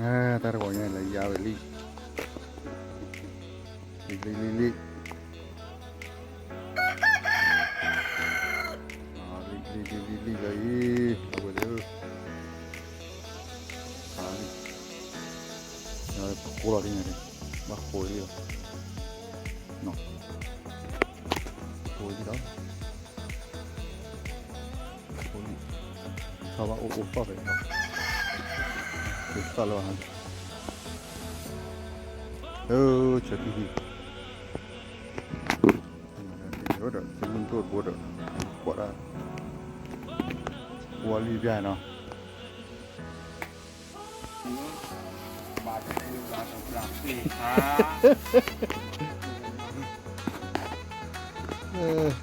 taruh bawahnya lagi ya beli li lagi apa dia sekolah ini deh sekolah dia no sekolah dia sekolah sama upah ya upah loh jadi udah sebentar bodoh kuat wali biar no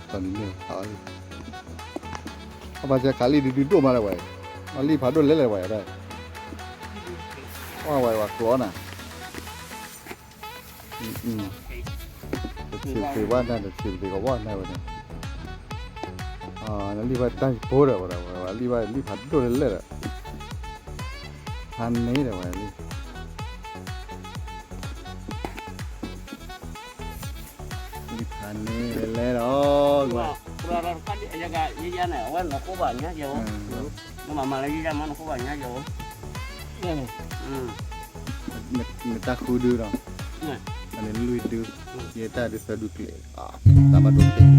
tanda kali apa aja kali duduk mana wae kali padul lele wae ada wah wae waktu ona kecil mana kecil di kawan mana nanti pada bodoh orang li padul lele aneh dah wae li aneh lele loh Kurang kan jaga jajan ya, wan aku banyak jauh. Mama lagi zaman aku banyak jauh. Meta kudu dong. Nah, Ada lu itu, kita ada satu klik. Tambah 2 klik.